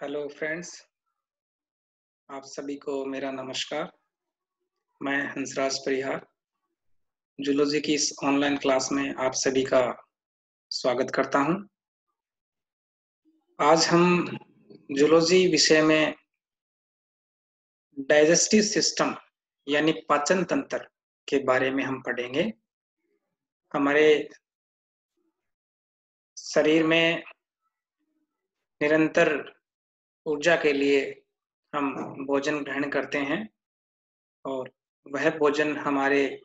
Hello friends, आप सभी को मेरा नमस्कार। मैं हंसराज परिहार जूलॉजी की इस ऑनलाइन क्लास में आप सभी का स्वागत करता हूं। आज हम जूलॉजी विषय में डाइजेस्टिव सिस्टम यानी पाचन तंत्र के बारे में हम पढ़ेंगे। हमारे शरीर में निरंतर ऊर्जा के लिए हम भोजन ग्रहण करते हैं और वह भोजन हमारे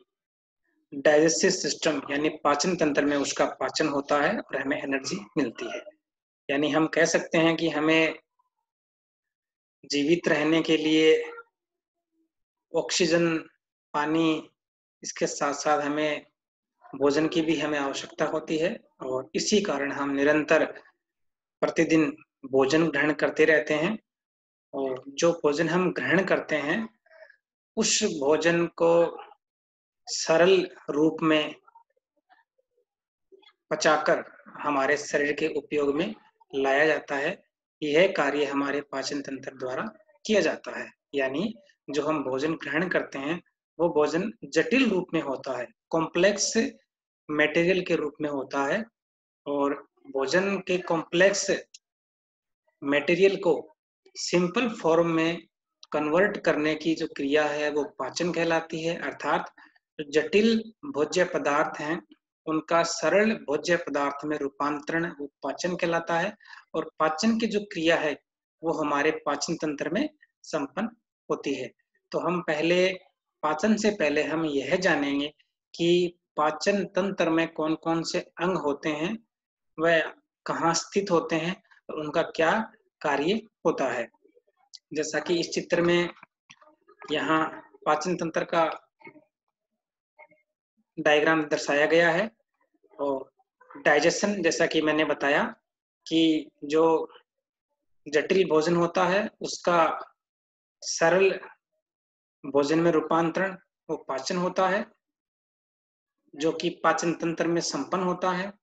डाइजेस्टिव सिस्टम यानी पाचन तंत्र में उसका पाचन होता है और हमें एनर्जी मिलती है। यानी हम कह सकते हैं कि हमें जीवित रहने के लिए ऑक्सीजन, पानी, इसके साथ-साथ हमें भोजन की भी हमें आवश्यकता होती है और इसी कारण हम निरंतर प्रतिदिन भोजन ग्रहण करते रहते हैं और जो भोजन हम ग्रहण करते हैं, उस भोजन को सरल रूप में पचाकर हमारे शरीर के उपयोग में लाया जाता है। यह कार्य हमारे पाचन तंत्र द्वारा किया जाता है। यानी जो हम भोजन ग्रहण करते हैं, वो भोजन जटिल रूप में होता है, कॉम्प्लेक्स मटेरियल के रूप में होता है और भोजन के कॉम्प्लेक्स मटेरियल को सिंपल फॉर्म में कन्वर्ट करने की जो क्रिया है, वो पाचन कहलाती है। अर्थात जटिल भोज्य पदार्थ हैं, उनका सरल भोज्य पदार्थ में रूपांतरण वो पाचन कहलाता है और पाचन की जो क्रिया है, वो हमारे पाचन तंत्र में संपन्न होती है। तो हम पहले पाचन से पहले हम यह जानेंगे कि पाचन तंत्र में कौन-कौन से अंग होते हैं, वह कहाँ स्थित होते हैं और उनका क्या कार्य होता है। जैसा कि इस चित्र में यहाँ पाचन तंत्र का डायग्राम दर्शाया गया है और डाइजेशन, जैसा कि मैंने बताया कि जो जटिल भोजन होता है उसका सरल भोजन में रूपांतरण वो पाचन होता है, जो कि पाचन तंत्र में संपन्न होता है।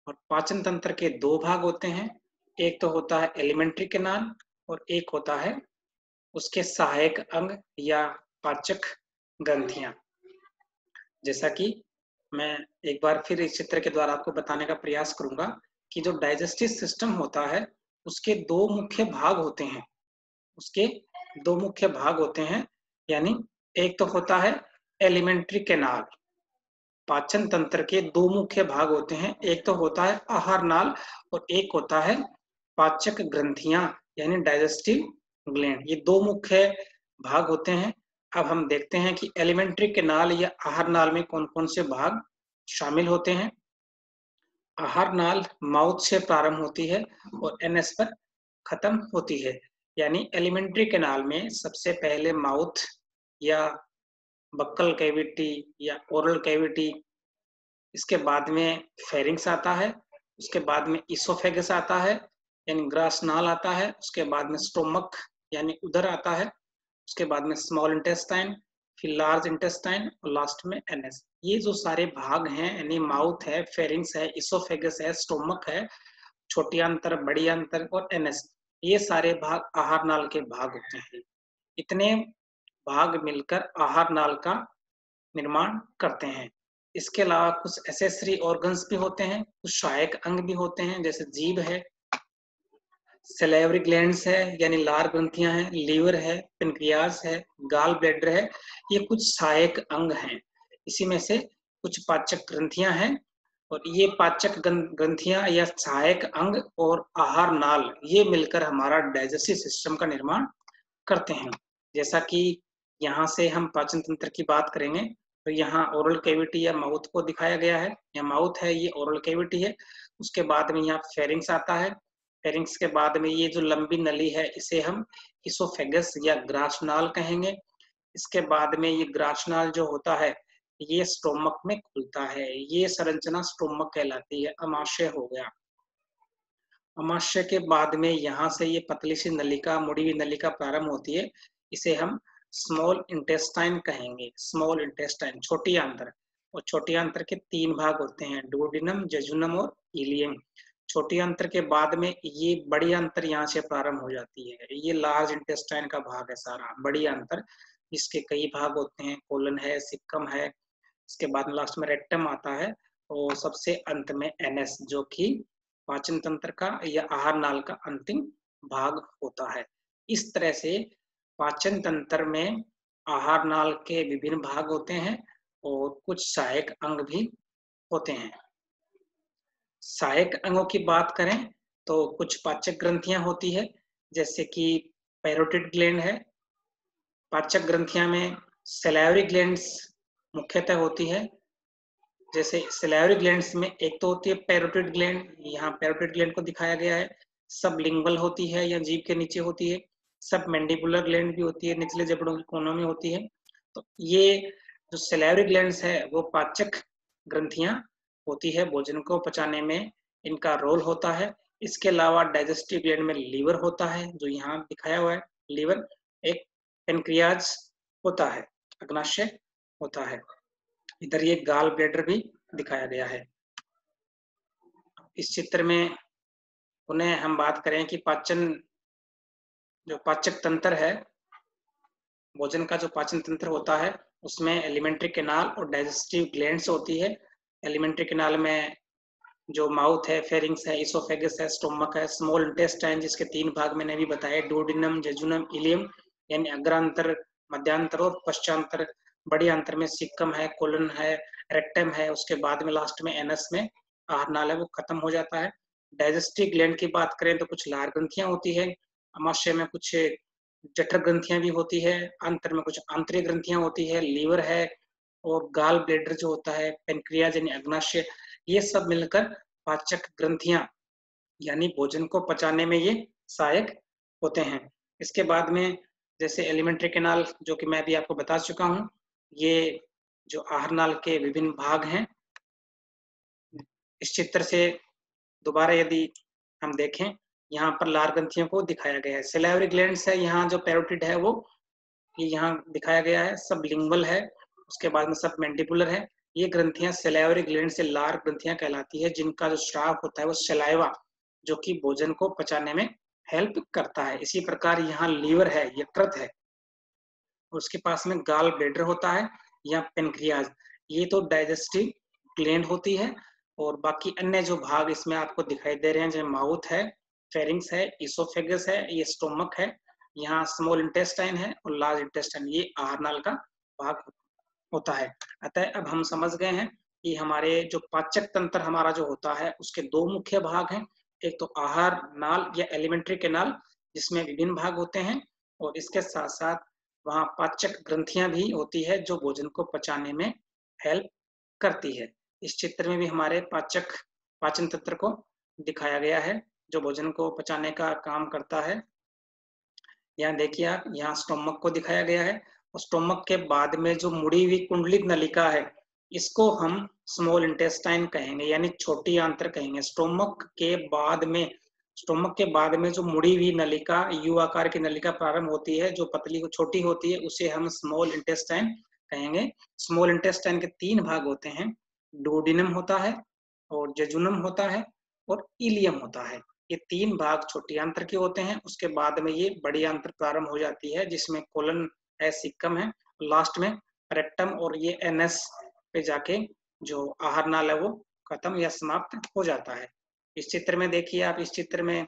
और पाचन तंत्र के दो भाग होते हैं, एक तो होता है एलिमेंट्री कैनाल और एक होता है उसके सहायक अंग या पाचक ग्रंथियां। जैसा कि मैं एक बार फिर इस चित्र के द्वारा आपको बताने का प्रयास करूंगा कि जो डाइजेस्टिव सिस्टम होता है, उसके दो मुख्य भाग होते हैं। उसके दो मुख्य भाग होते हैं, यानी एक तो होता है एलिमेंट्री कैनाल। पाचन तंत्र के दो मुख्य भाग होते हैं, एक तो होता है आहार नाल और एक होता है पाचक ग्रंथियां यानी डाइजेस्टिव ग्लैंड। ये दो मुख्य भाग होते हैं। अब हम देखते हैं कि एलिमेंट्री कैनाल या आहार नाल में कौन-कौन से भाग शामिल होते हैं। आहार नाल माउथ से प्रारंभ होती है और एनएस पर खत्म होती है। यानी एलिमेंट्री कैनाल में सबसे पहले माउथ या बक्कल कैविटी या ओरल कैविटी, इसके बाद में फेरिंक्स आता है, उसके बाद में इसोफेगस आता है यानी ग्रास नाल आता है, उसके बाद में स्टोमक यानी उदर आता है, उसके बाद में स्मॉल इंटेस्टाइन, फिर लार्ज इंटेस्टाइन और लास्ट में एनएस। ये जो सारे भाग हैं यानी माउथ है, फेरिंक्स है, इसोफेगस है, स्टोमक है, छोटी आंतर, बड़ी आंतर और एनएस, ये सारे भाग आहार नाल के भाग होते हैं। इतने भाग मिलकर आहार नाल का निर्माण करते हैं। इसके अलावा कुछ एक्सेसरी ऑर्गन्स भी होते हैं, कुछ सहायक अंग भी होते हैं, जैसे जीभ है, सैलिवरी ग्लैंड्स है यानी लार ग्रंथियां हैं, लीवर है, पेनक्रियास है, गॉल ब्लैडर है, ये कुछ सहायक अंग हैं। इसी में से कुछ पाचक ग्रंथियां हैं और ये पाचक ग्रंथियां या सहायक अंग और आहार नाल ये मिलकर हमारा डाइजेस्टिव सिस्टम का निर्माण करते हैं। जैसा कि यहाँ से हम पाचन तंत्र की बात करेंगे तो यहाँ ओरल कैविटी या माउथ को दिखाया गया है। यह माउथ है, ये ओरल कैविटी है। उसके बाद में यहाँ फेरिंक्स आता है। फेरिंक्स के बाद में ये जो लंबी नली है, इसे हम इसोफेगस या ग्रासनाल कहेंगे। इसके बाद में ये ग्रासनाल जो होता है, ये स्टोमक में खुलता है। ये संरचना स्टोमक कहलाती है। अमाशय हो गया। अमाशय के बाद में यहाँ से ये पतली सी नलिका, मुड़ी हुई नलिका प्रारंभ होती है। इसे हम स्मॉल इंटेस्टाइन कहेंगे। स्मॉल इंटेस्टाइन, छोटी आंत्र। और छोटी आंत्र के तीन भाग होते हैं, डुओडेनम, जेजुनम और इलियम। छोटी आंत्र के बाद में ये बड़ी आंत्र यहाँ से प्रारंभ हो जाती है। ये लार्ज इंटेस्टाइन का भाग है सारा, बड़ी आंत्र, इसके कई भाग होते हैं, कोलन है, सिक्कम है, इसके बाद में लास्ट में रेक्टम आता है, और सबसे अंत में एनएस, जो कि पाचन तंत्र का या आहार नाल का अंतिम भाग होता है। इस तरह से पाचन तंत्र में आहार नाल के विभिन्न भाग होते हैं और कुछ सहायक अंग भी होते हैं। सहायक अंगों की बात करें तो कुछ पाचक ग्रंथियां होती है, जैसे कि पैरोटिड ग्लैंड है। पाचक ग्रंथियां में सैलाइवरी ग्लैंड्स मुख्यतः होती है। जैसे सैलाइवरी ग्लैंड्स में एक तो होती है पैरोटिड ग्लैंड, यहाँ पैरोटिड ग्लैंड को दिखाया गया है। सबलिंगुअल होती है या जीभ के नीचे होती है। सब मैंडिबुलर ग्लैंड भी होती है, निचले जबड़ों के कोनों में होती है। तो ये जो सैलाइवरी ग्लैंड्स है वो पाचक ग्रंथियां होती है, भोजन को पचाने में इनका रोल होता है। इसके अलावा डाइजेस्टिव ग्लैंड में लीवर होता है, जो यहाँ दिखाया हुआ है। लीवर, एक पेनक्रियाज होता है, अग्नाशय होता है। इधर ये गाल ब्लैडर भी दिखाया गया है। इस चित्र में उन्हें हम बात करें कि पाचन, जो पाचक तंत्र है, भोजन का जो पाचन तंत्र होता है उसमें एलिमेंट्री कैनाल और डाइजेस्टिव ग्लैंड्स होती है। एलिमेंट्री कैनाल में जो माउथ है, फेरिंग्स है, इसोफेगस है, स्टोमक है, स्मॉल इंटेस्टाइन जिसके 3 भाग मैंने भी बताए, डोडिनम, जेजुनम, इलियम, यानी अग्रांतर, मध्यांतर और पश्चांतर। बड़ी आंतर में सिक्कम है, कोलन है, रेक्टम है, उसके बाद में लास्ट में एनस में आहार नाल है, वो खत्म हो जाता है। डाइजेस्टिव ग्लैंड की बात करें तो कुछ लार ग्रंथियां होती है, अमाशय में कुछ जठर ग्रंथियां भी होती है, अंतर में कुछ आंतरिक ग्रंथियां होती है, लीवर है, और गाल ब्लैडर जो होता है, पेनक्रियाज यानी अग्नाशय, ये सब मिलकर पाचक ग्रंथियां यानी भोजन को पचाने में ये सहायक होते हैं। इसके बाद में जैसे एलिमेंट्री कैनाल, जो कि मैं भी आपको बता चुका हूँ, ये जो आहार नाल के विभिन्न भाग हैं। इस चित्र से दोबारा यदि हम देखें, यहाँ पर लार ग्रंथियों को दिखाया गया है। सैलाइवरी ग्लैंड्स है, यहाँ जो पैरोटिड है वो ये यहाँ दिखाया गया है। सबलिंगुअल है, उसके बाद में सब मैंडिबुलर है। ये ग्रंथियां सैलाइवरी ग्लैंड से लार ग्रंथियां कहलाती है, जिनका जो स्राव होता है वो सलाइवा, जो कि भोजन को पचाने में हेल्प करता है। इसी प्रकार यहाँ लीवर है, यकृत है, उसके पास में गाल ब्लैडर होता है या पेनक्रियाज, ये तो डाइजेस्टिव ग्लैंड होती है। और बाकी अन्य जो भाग इसमें आपको दिखाई दे रहे हैं, जैसे माउथ है, फेरिंग्स है, इसोफेगस है, ये स्टोमक है, यहाँ स्मॉल इंटेस्टाइन है और लार्ज इंटेस्टाइन, ये आहार नाल का भाग होता है। अतः अब हम समझ गए हैं कि हमारे जो पाचक तंत्र हमारा जो होता है उसके 2 मुख्य भाग हैं। एक तो आहार नाल या एलिमेंट्री कैनाल, जिसमें विभिन्न भाग होते हैं, और इसके साथ साथ वहाँ पाचक ग्रंथियां भी होती है जो भोजन को पचाने में हेल्प करती है। इस चित्र में भी हमारे पाचन तंत्र को दिखाया गया है, जो भोजन को पचाने का काम करता है। यहाँ देखिए आप, यहाँ स्टोमक को दिखाया गया है, और स्टोमक के बाद में जो मुड़ी हुई कुंडलित नलिका है, इसको हम स्मॉल इंटेस्टाइन कहेंगे, यानी छोटी आंत्र कहेंगे। स्टोमक के बाद में जो मुड़ी हुई नलिका, यू आकार की नलिका प्रारंभ होती है, जो पतली छोटी होती है, उसे हम स्मॉल इंटेस्टाइन कहेंगे। स्मॉल इंटेस्टाइन के 3 भाग होते हैं, डोडिनम होता है, और जेजुनम होता है, और इलियम होता है। ये 3 भाग छोटी आंत्र के होते हैं। उसके बाद में ये बड़ी आंत्र प्रारंभ हो जाती है, जिसमें कोलन है, सिक्कम है, लास्ट में रेक्टम और ये एनएस पे जाके जो आहार नाल है वो खत्म या समाप्त हो जाता है। इस चित्र में देखिए आप, इस चित्र में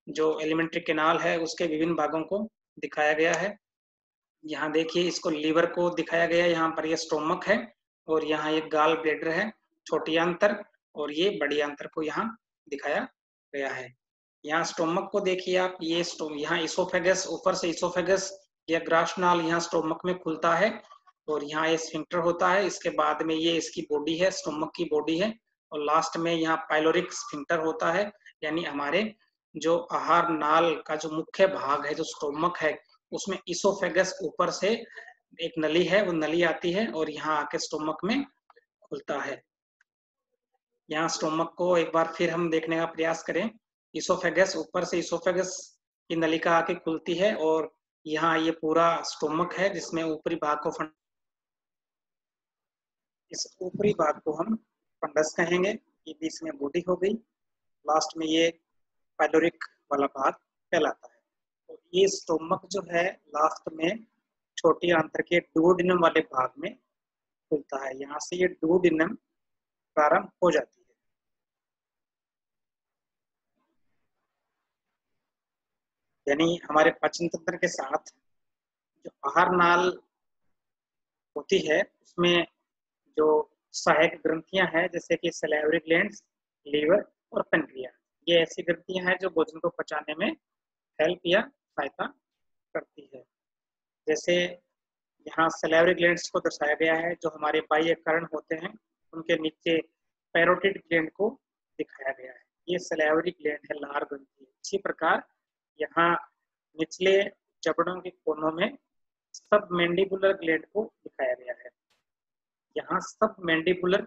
जो एलिमेंट्री कैनाल है उसके विभिन्न भागों को दिखाया गया है। यहाँ देखिए, इसको लीवर को दिखाया गया है, यहाँ पर ये स्टोमक है, और यहाँ ये गाल ब्लैडर है, छोटी आंत्र, और ये बड़ी आंत्र को यहाँ दिखाया गया है। यहाँ स्टोमक को देखिए आप, ये यहाँ इसोफेगस, ऊपर से इसोफेगस या ग्रासनाल यहाँ स्टोमक में खुलता है, और यहाँ ये स्फिंक्टर होता है। इसके बाद में ये इसकी बॉडी है, स्टोमक की बॉडी है, और लास्ट में यहाँ पाइलोरिक स्फिंक्टर होता है, यानी हमारे जो आहार नाल का जो मुख्य भाग है, जो स्टोमक है, उसमें इसोफेगस ऊपर से एक नली है, वो नली आती है और यहाँ आके स्टोमक में खुलता है। यहाँ स्टोमक को एक बार फिर हम देखने का प्रयास करें। इसोफेगस, ऊपर से इसोफेगस की नलिका आके खुलती है, और यहाँ ये पूरा स्टोमक है, जिसमें ऊपरी भाग को इस ऊपरी भाग को हम फंडस कहेंगे। ये बीच में बॉडी हो गई, लास्ट में ये पाइलोरिक वाला भाग कहलाता है। तो ये स्टोमक जो है लास्ट में छोटी आंत्र के डुओडेनम वाले भाग में खुलता है। यहाँ से ये डुओडेनम प्रारंभ हो जाती है। यानी हमारे पाचन तंत्र के साथ जो आहार नाल होती है उसमें जो सहायक ग्रंथियां हैं जैसे कि सैलिवरी ग्लैंड्स, लीवर और पेनक्रियास, ये ऐसी ग्रंथियां हैं जो भोजन को पचाने में हेल्प या सहायता करती है। जैसे यहाँ सैलिवरी ग्लैंड्स को दर्शाया गया है, जो हमारे बाह्य कर्ण होते हैं उनके नीचे पैरोटिड ग्लैंड को दिखाया गया है। ये सैलिवरी ग्लैंड है, लार ग्रंथि। इसी प्रकार यहाँ निचले जबड़ों के कोनों में सब मैंडिबुलर ग्लैंड को दिखाया गया है। यहाँ सब मैंडिबुलर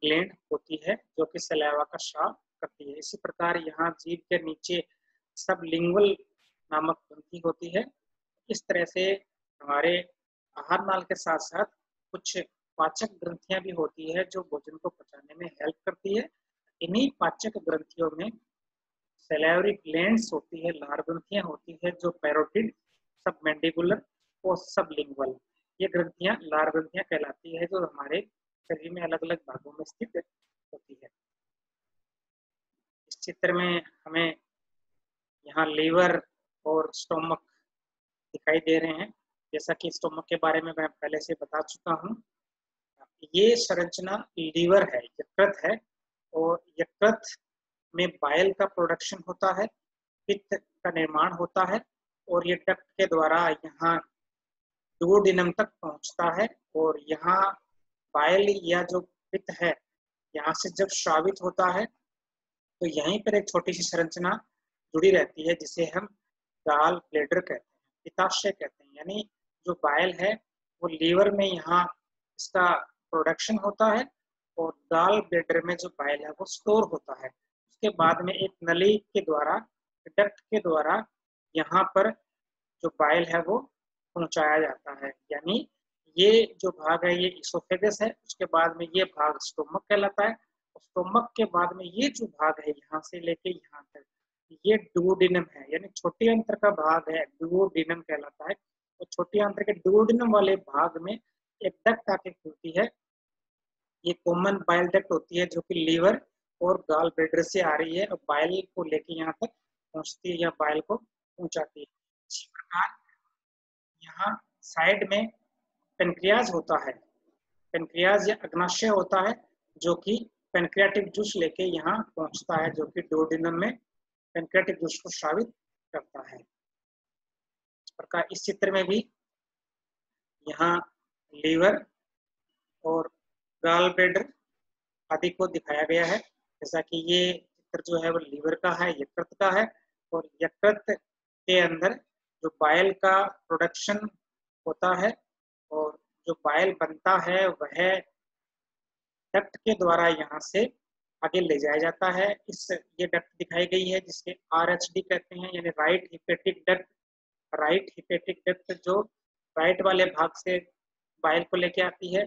ग्लैंड होती है जो कि सलाइवा का स्राव करती है। इसी प्रकार यहाँ जीभ के नीचे सब लिंगुअल नामक ग्रंथि होती है। इस तरह से हमारे आहार नाल के साथ साथ कुछ पाचक ग्रंथियां भी होती है जो भोजन को पचाने में हेल्प करती है। इन्हीं पाचक ग्रंथियों में सैलिवरी ग्लैंड्स होती है, लार ग्रंथियां होती है जो पैरोटिड, सब मैंडिबुलर और सब लिंगुअल, ये ग्रंथियां लार ग्रंथियां कहलाती है जो हमारे शरीर में अलग अलग भागों में स्थित होती है। इस चित्र में हमें यहाँ लीवर और स्टोमक दिखाई दे रहे हैं। जैसा कि स्टोमक के बारे में मैं पहले से बता चुका हूँ। ये संरचना लीवर है, यकृत है, और यकृत में बाइल का प्रोडक्शन होता है, पित्त का निर्माण होता है, और ये डक्ट के द्वारा यहाँ डुओडेनम तक पहुंचता है। और यहाँ बाइल या जो पित्त है यहाँ से जब स्रावित होता है तो यहीं पर एक छोटी सी संरचना जुड़ी रहती है जिसे हम गाल ब्लैडर कहते हैं, पित्ताशय कहते हैं। यानी जो बाइल है वो लीवर में यहाँ इसका प्रोडक्शन होता है और गाल ब्लैडर में जो बाइल है वो स्टोर होता है। उसके बाद में एक नली के द्वारा, डक्ट के द्वारा यहाँ पर जो बाइल है वो पहुंचाया जाता है। यानी ये जो भाग है ये इसोफेगस है, उसके बाद में ये भाग स्टोमक कहलाता है। स्टोमक के बाद में ये जो भाग है यहाँ से लेके यहाँ तक ये डुओडेनम है, यानी छोटी आंत्र का भाग है, डुओडेनम कहलाता है। तो छोटी आंत्र के डुओडेनम वाले भाग में एक डक्ट आके खुलती है। ये कॉमन बाइल डक्ट होती है जो कि लीवर और गाल ब्लैडर से आ रही है और बाइल को लेके यहाँ तक पहुंचती है या बाइल को पहुंचाती है। इसी प्रकार यहाँ साइड में पेनक्रियाज होता है, पेनक्रियाज या अग्नाशय होता है जो कि पेनक्रियाटिक जूस लेके यहाँ पहुंचता है, जो कि डुओडेनम में पेनक्रियाटिक जूस को स्रावित करता है। इस प्रकार इस चित्र में भी यहाँ लीवर और गाल ब्लैडर आदि को दिखाया गया है। जैसा कि ये चित्र जो है वो लीवर का है, यकृत का है, और यकृत के अंदर जो बाइल का प्रोडक्शन होता है और जो बाइल बनता है वह डक्ट के द्वारा यहाँ से आगे ले जाया जाता है। ये डक्ट दिखाई गई है जिसके RHD कहते हैं, यानी right hepatic duct. Right hepatic duct जो राइट वाले भाग से बाइल को लेके आती है।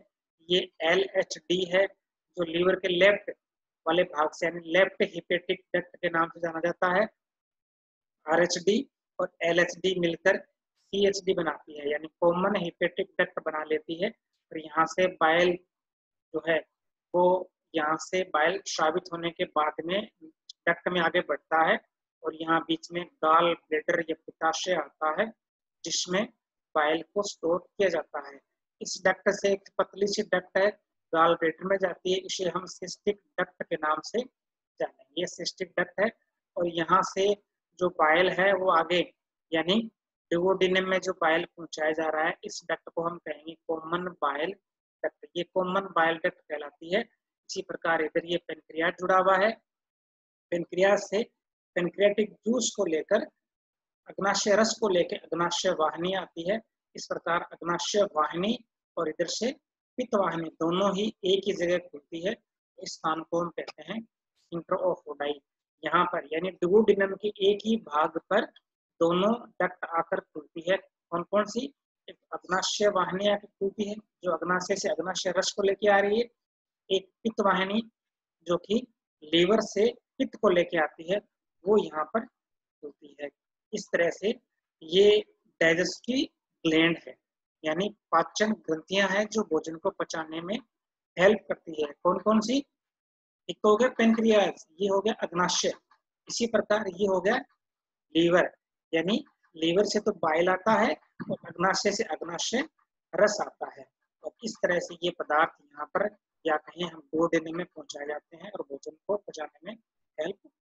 ये LHD है जो लीवर के लेफ्ट वाले भाग से, यानी लेफ्ट हिपेटिक डक्ट के नाम से जाना जाता है। RHD और LHD मिलकर CHD बनाती है, यानी कॉमन हिपेटिक डक्ट बना लेती है। और यहाँ से बाइल जो है वो यहाँ से बाइल स्रावित होने के बाद में डक्ट में आगे बढ़ता है और यहाँ बीच में गाल ब्लैडर या पित्ताशय आता है जिसमें बाइल को स्टोर किया जाता है। इस डक्ट से एक पतली सी डक्ट है गाल ब्लैडर में जाती है, इसे हम सिस्टिक डक्ट के नाम से जानेंगे। ये सिस्टिक डक्ट है और यहाँ से जो बाइल है वो आगे यानी डुओडेनम में जो बाइल पहुंचाया जा रहा है इस डक्ट को हम कहेंगे कॉमन बाइल डक्ट। ये कॉमन बाइल डक्ट कहलाती है। इसी प्रकार इधर ये पेनक्रियाज जुड़ा हुआ है, पेनक्रियाज से पेनक्रियाटिक जूस को लेकर अग्नाशय रस को लेकर अग्नाशय वाहिनी आती है। इस प्रकार अग्नाशय वाहिनी और इधर से पित्त वाहिनी दोनों ही एक ही जगह खुलती है। इस स्थान को हम कहते हैं स्फिंक्टर ऑफ ओडाई। यहाँ पर यानी डुओडेनम के एक ही भाग पर दोनों डक्ट आकर खुलती है। कौन कौन सी? एक अग्नाशय वाहिनी आकर खुलती है जो अग्नाशय से अग्नाशय रस को लेके आ रही है। एक पित्त वाहिनी जो कि लीवर से पित्त को लेके आती है वो यहाँ पर होती है। इस तरह से ये डाइजेस्टिव ग्लैंड है, यानी पाचन ग्रंथियां हैं जो भोजन को पचाने में हेल्प करती है। कौन कौन सी? एक तो हो गया पेनक्रियास, ये हो गया अग्नाशय। इसी प्रकार ये हो गया लीवर, यानी लीवर से तो बाइल आता है और अग्नाशय से अग्नाशय रस आता है। और इस तरह से ये पदार्थ यहाँ पर या कहीं हम दुओडेनम में पहुंचाए जाते हैं और भोजन को पचाने में हेल्प। इस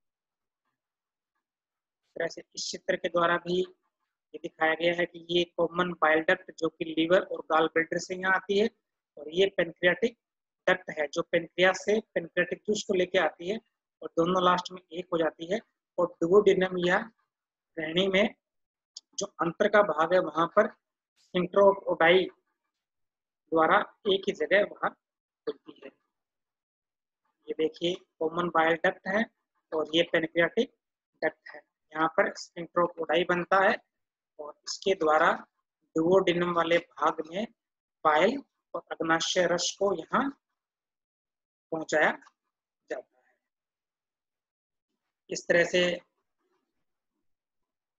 तरह से इस चित्र के द्वारा भी ये दिखाया गया है कि ये कॉमन बाइल डक्ट जो कि लीवर और गॉल ब्लैडर से यहाँ आती है, और ये पेनक्रियाटिक डक्ट है जो पेनक्रियास से पेनक्रियाटिक जूस को लेके आती है और दोनों लास्ट में एक हो जाती है। और डुओडेनम या श्रेणी में जो अंतर का भाग है वहां पर स्फिंक्टर ऑफ ओडाई द्वारा एक ही जगह वहां खुलती है। ये देखिए कॉमन बाइल डक्ट है और ये पेनक्रियाटिक डक्ट है। यहाँ पर स्फिंक्टर ऑफ ओडाई बनता है और इसके द्वारा डुओडेनम वाले भाग में बाइल और अग्नाशय रस को यहाँ पहुंचाया जाता है। इस तरह से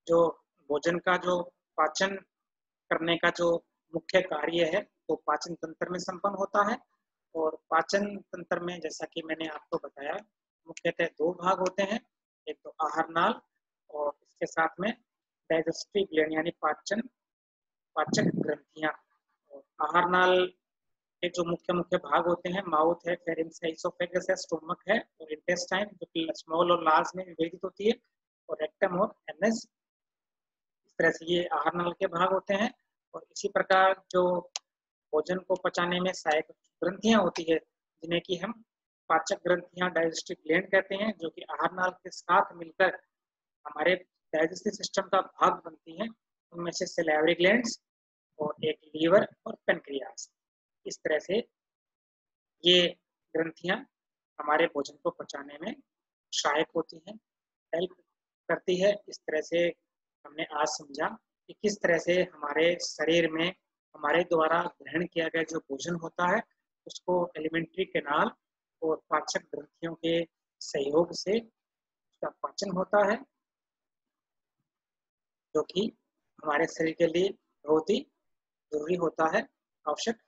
जो भोजन का जो पाचन करने का जो मुख्य कार्य है वो पाचन तंत्र में संपन्न होता है। और पाचन तंत्र में जैसा कि मैंने आपको बताया मुख्यतः दो भाग होते हैं, एक तो आहार नाल और इसके साथ में डाइजेस्टिव ग्लैंड यानी पाचक ग्रंथियां। और आहार नाल के जो मुख्य मुख्य भाग होते हैं माउथ है, फेरिंक्स है, इसोफेगस है, स्टोमक है और इंटेस्टाइन जो कि स्मॉल और लार्ज में विभाजित होती है, और रेक्टम और एनस। इस तरह से ये आहार नाल के भाग होते हैं। और इसी प्रकार जो भोजन को पचाने में सहायक ग्रंथियां होती है जिन्हें कि हम पाचक ग्रंथियां डाइजेस्टिव ग्लैंड कहते हैं, जो कि आहार नाल के साथ मिलकर हमारे डाइजेस्टिव सिस्टम का भाग बनती हैं। उनमें से सैलिवरी ग्लैंड्स और एक लीवर और पेनक्रियास। इस तरह से ये ग्रंथियां हमारे भोजन को पचाने में सहायक होती हैं, हेल्प करती है। इस तरह से हमने आज समझा कि किस तरह से हमारे शरीर में हमारे द्वारा ग्रहण किया गया जो भोजन होता है उसको एलिमेंट्री कैनाल और पाचक ग्रंथियों के सहयोग से उसका पाचन होता है, जो कि हमारे शरीर के लिए बहुत ही जरूरी होता है, आवश्यक